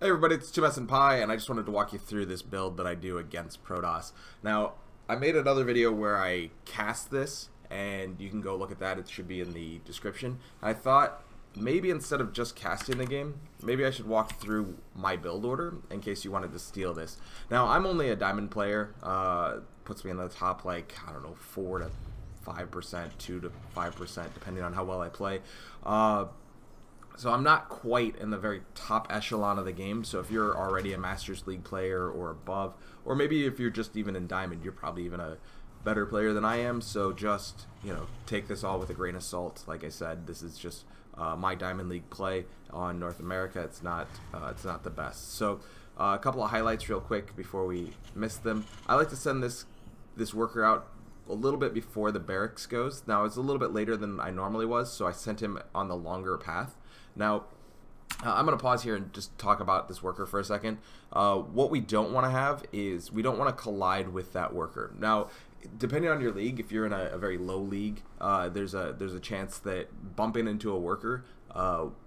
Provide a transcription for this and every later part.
Hey everybody, it's 2S and Pi, and I just wanted to walk you through this build that I do against Protoss. Now, I made another video where I cast this, and you can go look at that. It should be in the description. I thought maybe instead of just casting the game, maybe I should walk through my build order in case you wanted to steal this. Now, I'm only a diamond player. Puts me in the top, like, I don't know, 4 to 5%, 2 to 5%, depending on how well I play. So I'm not quite in the very top echelon of the game. So if you're already a Masters League player or above, or maybe if you're just even in Diamond, you're probably even a better player than I am. So just, take this all with a grain of salt. Like I said, this is just my Diamond League play on North America. It's not the best. So a couple of highlights real quick before we miss them. I like to send this worker out a little bit before the barracks goes. Now it's a little bit later than I normally was, so I sent him on the longer path. Now, I'm going to pause here and just talk about this worker for a second. What we don't want to have is we don't want to collide with that worker. Now, depending on your league, if you're in a very low league, there's a chance that bumping into a worker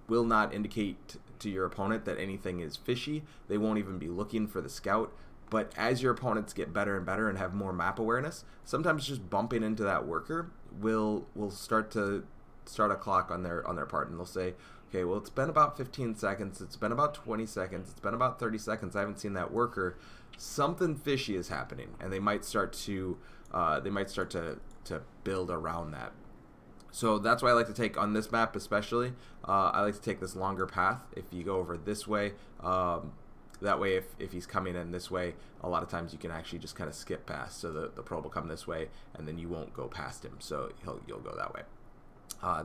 will not indicate to your opponent that anything is fishy. They won't even be looking for the scout. But as your opponents get better and better and have more map awareness, sometimes just bumping into that worker will start a clock on their part, and they'll say, okay, well, it's been about 15 seconds, it's been about 20 seconds, it's been about 30 seconds, I haven't seen that worker. Something fishy is happening, and they might start to build around that. So that's why I like to take on this map especially. I like to take this longer path. If you go over this way, that way if he's coming in this way, a lot of times you can actually just kind of skip past. So the probe will come this way, and then you won't go past him. So you'll go that way.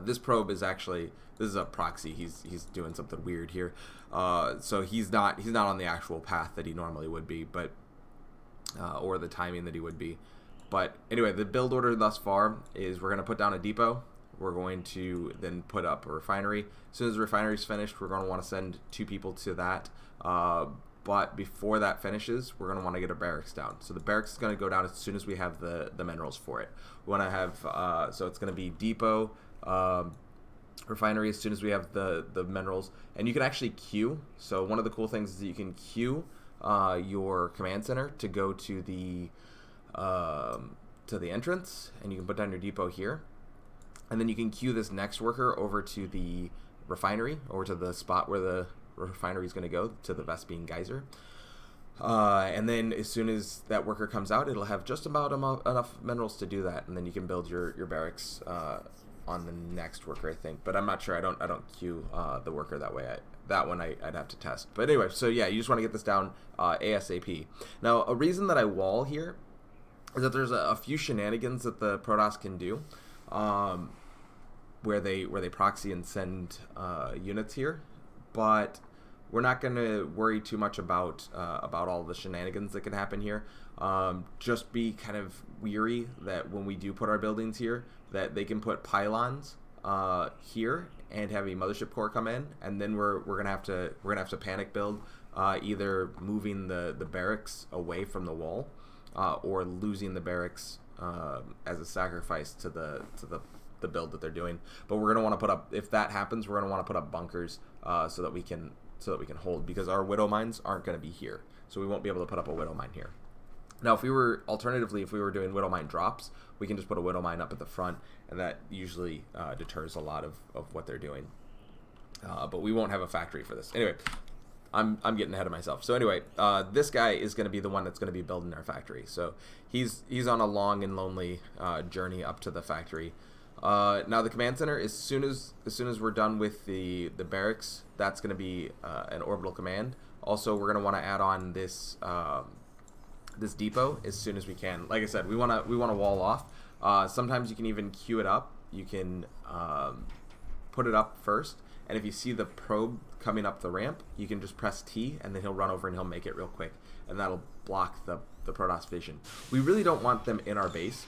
This probe is actually, this is a proxy. He's doing something weird here. So he's not on the actual path that he normally would be, but or the timing that he would be. But anyway, the build order thus far is we're going to put down a depot. We're going to then put up a refinery. As soon as the refinery is finished, we're going to want to send 2 people to that. But before that finishes, we're going to want to get a barracks down. So the barracks is going to go down as soon as we have the minerals for it. We want to have, so it's going to be depot, refinery as soon as we have the minerals. And you can actually queue. So one of the cool things is that you can queue your command center to go to the entrance, and you can put down your depot here. And then you can queue this next worker over to the refinery, or to the spot where the refinery is going to go, to the Vespine geyser. And then as soon as that worker comes out, it'll have just about enough minerals to do that, and then you can build your barracks on the next worker, I think. But I'm not sure. I don't queue the worker that way. That one I'd have to test. But anyway, so yeah, you just want to get this down ASAP. Now, a reason that I wall here is that there's a few shenanigans that the Protoss can do, where they proxy and send units here, but we're not going to worry too much about all the shenanigans that can happen here. Just be kind of weary that when we do put our buildings here, that they can put pylons here and have a mothership core come in, and then we're gonna have to panic build, either moving the barracks away from the wall, or losing the barracks as a sacrifice to the build that they're doing. But we're gonna want to put up, if that happens, we're gonna want to put up bunkers so that we can hold, because our widow mines aren't going to be here, so we won't be able to put up a widow mine here. Now, if we were doing widow mine drops, we can just put a widow mine up at the front, and that usually deters a lot of what they're doing. But we won't have a factory for this. Anyway, I'm getting ahead of myself. So anyway, this guy is going to be the one that's going to be building our factory. So he's on a long and lonely journey up to the factory. Now the command center, as soon as we're done with the barracks, that's going to be an orbital command. Also, we're going to want to add on this this depot as soon as we can. Like I said, we want to wall off. Sometimes you can even queue it up. You can put it up first, and if you see the probe coming up the ramp, you can just press T, and then he'll run over and he'll make it real quick, and that'll block the Protoss vision. We really don't want them in our base.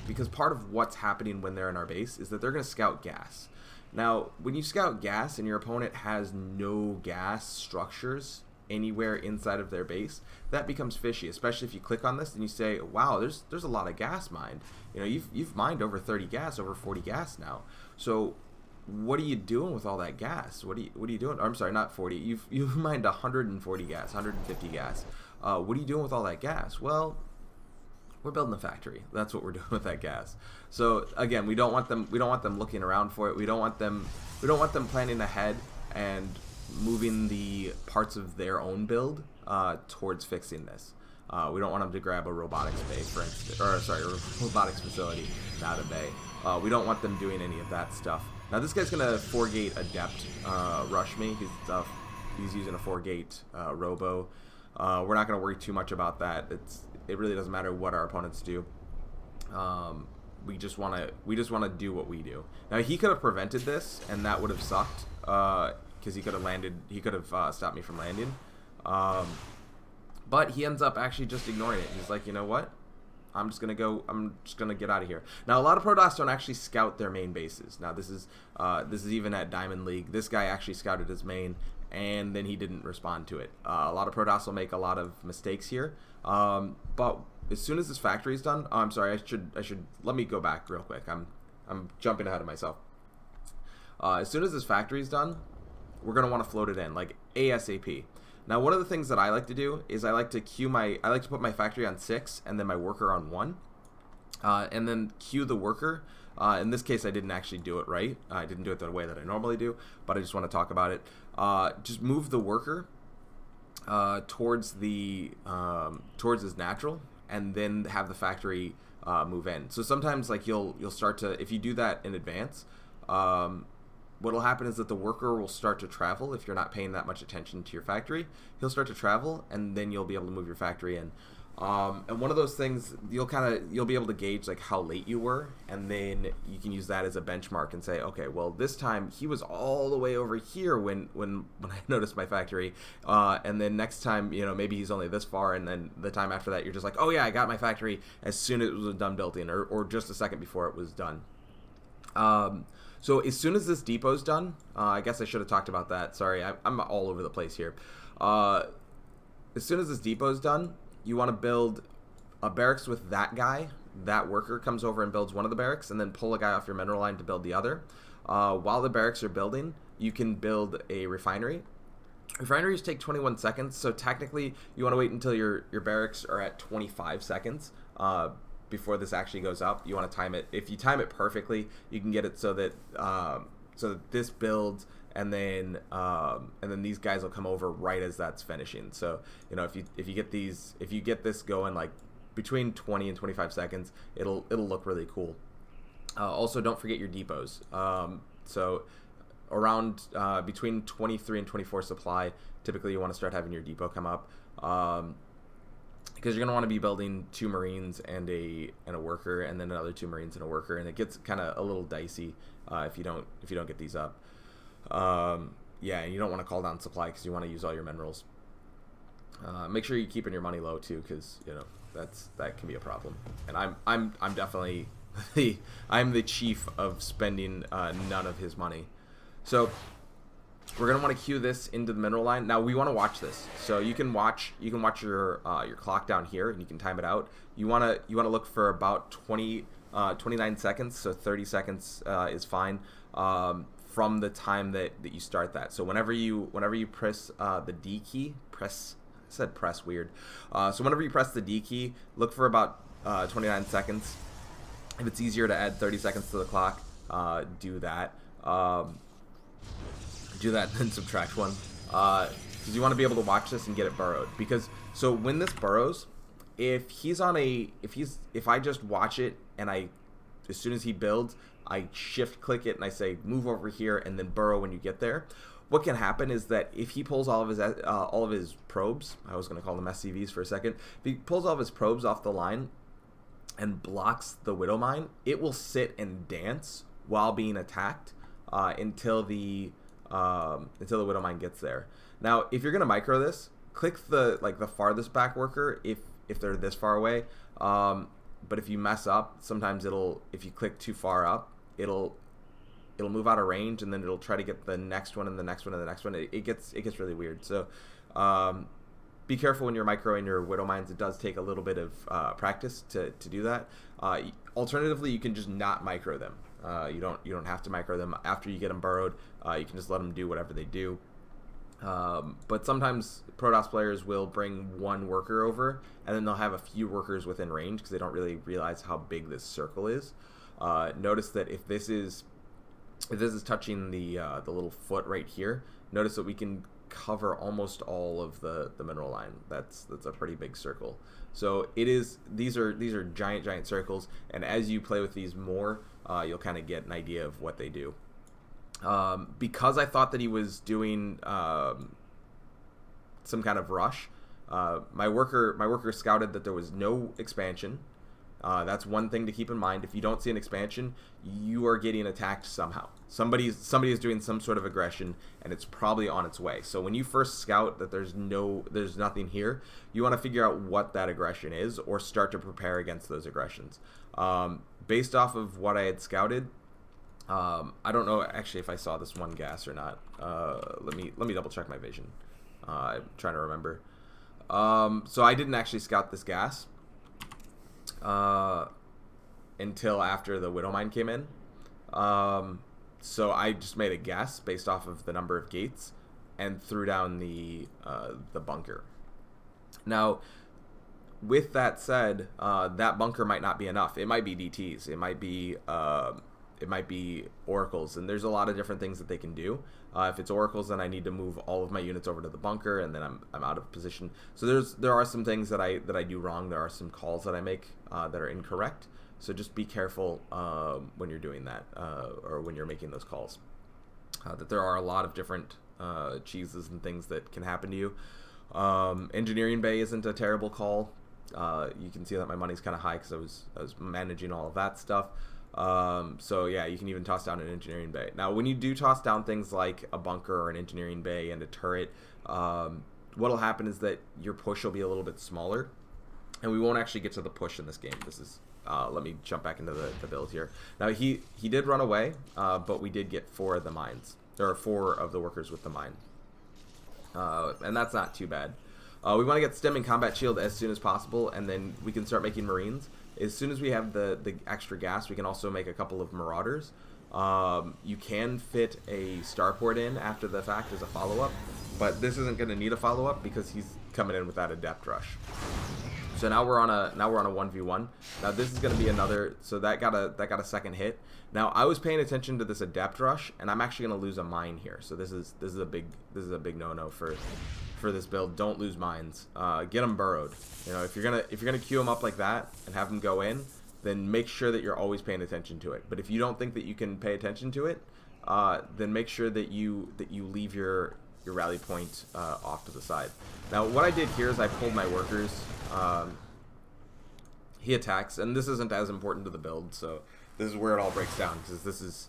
Because part of what's happening when they're in our base is that they're going to scout gas. Now, when you scout gas and your opponent has no gas structures anywhere inside of their base, that becomes fishy, especially if you click on this and you say, wow, there's a lot of gas mined. You've mined over 30 gas, over 40 gas now. So what are you doing with all that gas? What are you doing? I'm sorry, not 40. You've mined 140 gas, 150 gas. What are you doing with all that gas? Well, we're building a factory. That's what we're doing with that gas. So again, we don't want them looking around for it. We don't want them planning ahead and moving the parts of their own build towards fixing this. We don't want them to grab a robotics bay, for instance, or sorry, a robotics facility, not a bay. We don't want them doing any of that stuff. Now this guy's gonna 4-gate adept rush me. He's using a 4-gate robo. We're not gonna worry too much about that. It really doesn't matter what our opponents do. We just wanna do what we do. Now he could have prevented this, and that would have sucked because he could have landed. He could have stopped me from landing. But he ends up actually just ignoring it. He's like, you know what? I'm just gonna get out of here. Now a lot of Protoss don't actually scout their main bases. Now this is even at Diamond League. This guy actually scouted his main, and then he didn't respond to it. A lot of Protoss will make a lot of mistakes here. But as soon as this factory is done, I'm sorry. I should let me go back real quick. I'm jumping ahead of myself. As soon as this factory is done, we're gonna want to float it in like ASAP. Now, one of the things that I like to do is I like to put my factory on 6 and then my worker on 1, and then queue the worker. In this case, I didn't actually do it right. I didn't do it the way that I normally do, but I just want to talk about it. Just move the worker towards his natural, and then have the factory move in. So sometimes, like you'll start to, if you do that in advance, what'll happen is that the worker will start to travel. If you're not paying that much attention to your factory, he'll start to travel, and then you'll be able to move your factory in. And one of those things, you'll be able to gauge like how late you were, and then you can use that as a benchmark and say, okay, well this time he was all the way over here when I noticed my factory, and then next time, you know, maybe he's only this far, and then the time after that you're just like, oh yeah, I got my factory as soon as it was done building, or just a second before it was done. So as soon as this depot's done, I guess I should have talked about that. Sorry, I'm all over the place here. As soon as this depot's done, you want to build a barracks with that guy. That worker comes over and builds one of the barracks, and then pull a guy off your mineral line to build the other. While the barracks are building, you can build a refinery. Refineries take 21 seconds, so technically you want to wait until your barracks are at 25 seconds. Before this actually goes up. You want to time it. If you time it perfectly, you can get it so that this builds, and then these guys will come over right as that's finishing. So you know, if you get this going like between 20 and 25 seconds, it'll look really cool. Also, don't forget your depots. So around between 23 and 24 supply, typically you want to start having your depot come up. Because you're gonna want to be building 2 Marines and a worker, and then another 2 Marines and a worker, and it gets kind of a little dicey if you don't get these up. Yeah, and you don't want to call down supply because you want to use all your minerals. Make sure you're keeping your money low too, because you know that can be a problem. And I'm definitely I'm the chief of spending none of his money. So we're gonna want to queue this into the mineral line. Now we want to watch this, so you can watch your clock down here, and you can time it out. You wanna look for about 29 seconds, so 30 seconds is fine from the time that you start that. So whenever you press the D key, press weird. So whenever you press the D key, look for about 29 seconds. If it's easier to add 30 seconds to the clock, do that. Do that and then subtract 1, because you want to be able to watch this and get it burrowed. Because so when this burrows, if I just watch it, and as soon as he builds, I shift click it and I say move over here and then burrow when you get there. What can happen is that if he pulls all of his probes, I was going to call them SCVs for a second, if he pulls all of his probes off the line and blocks the Widow Mine, it will sit and dance while being attacked until the Widow Mine gets there. Now, if you're gonna micro this, click the farthest back worker if they're this far away. But if you mess up, sometimes if you click too far up, it'll move out of range, and then it'll try to get the next one and the next one and the next one. It gets really weird. So be careful when you're microing your Widow Mines. It does take a little bit of practice to do that. Alternatively, you can just not micro them. You don't have to micro them after you get them burrowed. You can just let them do whatever they do. But sometimes Protoss players will bring one worker over, and then they'll have a few workers within range because they don't really realize how big this circle is. Notice that if this is touching the little foot right here, notice that we can cover almost all of the mineral line. That's a pretty big circle. So these are giant circles, and as you play with these more, you'll kind of get an idea of what they do. Because I thought that he was doing some kind of rush, my worker scouted that there was no expansion. That's one thing to keep in mind. If you don't see an expansion, you are getting attacked somehow. Somebody is doing some sort of aggression, and it's probably on its way. So when you first scout that there's nothing here, you want to figure out what that aggression is, or start to prepare against those aggressions. Based off of what I had scouted, I don't know actually if I saw this one gas or not. Let me double check my vision. I'm trying to remember. So I didn't actually scout this gas until after the Widow Mine came in. So I just made a guess based off of the number of gates and threw down the bunker. Now, with that said, that bunker might not be enough. It might be DTs. It might be oracles, and there's a lot of different things that they can do. If it's oracles, then I need to move all of my units over to the bunker, and then I'm out of position. So there are some things that I do wrong. There are some calls that I make that are incorrect. So just be careful when you're doing that, or when you're making those calls. That there are a lot of different cheeses and things that can happen to you. Engineering bay isn't a terrible call. You can see that my money's kind of high because I was managing all of that stuff. So yeah, you can even toss down an engineering bay. Now, when you do toss down things like a bunker or an engineering bay and a turret, what'll happen is that your push will be a little bit smaller, and we won't actually get to the push in this game. This is let me jump back into the build here. Now he did run away, but we did get 4 of the mines, or 4 of the workers with the mine, and that's not too bad. We want to get stem and combat shield as soon as possible, and then we can start making marines. As soon as we have the extra gas, we can also make a couple of marauders. You can fit a starport in after the fact as a follow-up, but this isn't going to need a follow-up because he's coming in without a depth rush. So now we're on a 1v1. Now this is going to be another. So that got a second hit. Now I was paying attention to this adept rush, and I'm actually going to lose a mine here. So this is a big no-no for this build. Don't lose mines. Get them burrowed. You know, if you're gonna queue them up like that and have them go in, then make sure that you're always paying attention to it. But if you don't think that you can pay attention to it, then make sure that you leave your rally point off to the side. Now what I did here is I pulled my workers. He attacks, and this isn't as important to the build, so this is where it all breaks down, because this is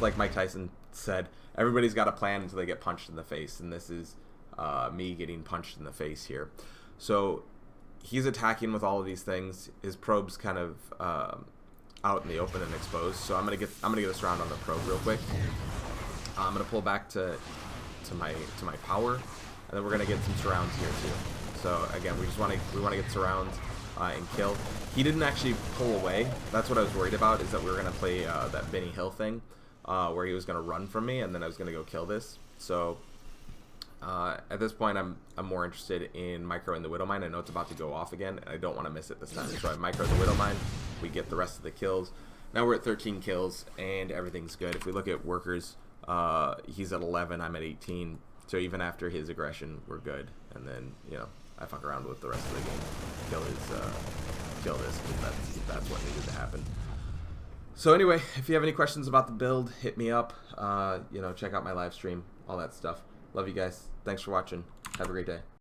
like Mike Tyson said, everybody's got a plan until they get punched in the face, and this is me getting punched in the face here. So he's attacking with all of these things. His probe's kind of out in the open and exposed, so I'm gonna get a surround on the probe real quick. I'm gonna pull back to my power, and then we're gonna get some surrounds here too. So again, we want to get surrounds and kill. He didn't actually pull away. That's what I was worried about, is that we were gonna play that Benny Hill thing, where he was gonna run from me, and then I was gonna go kill this. So at this point, I'm more interested in microing the Widow Mine. I know it's about to go off again, and I don't want to miss it this time. So I micro the Widow Mine. We get the rest of the kills. Now we're at 13 kills, and everything's good. If we look at workers, he's at 11. I'm at 18. So even after his aggression, we're good. And then, you know, I fuck around with the rest of the game, kill this, because that's what needed to happen. So anyway, if you have any questions about the build, hit me up. You know, check out my live stream, all that stuff. Love you guys. Thanks for watching. Have a great day.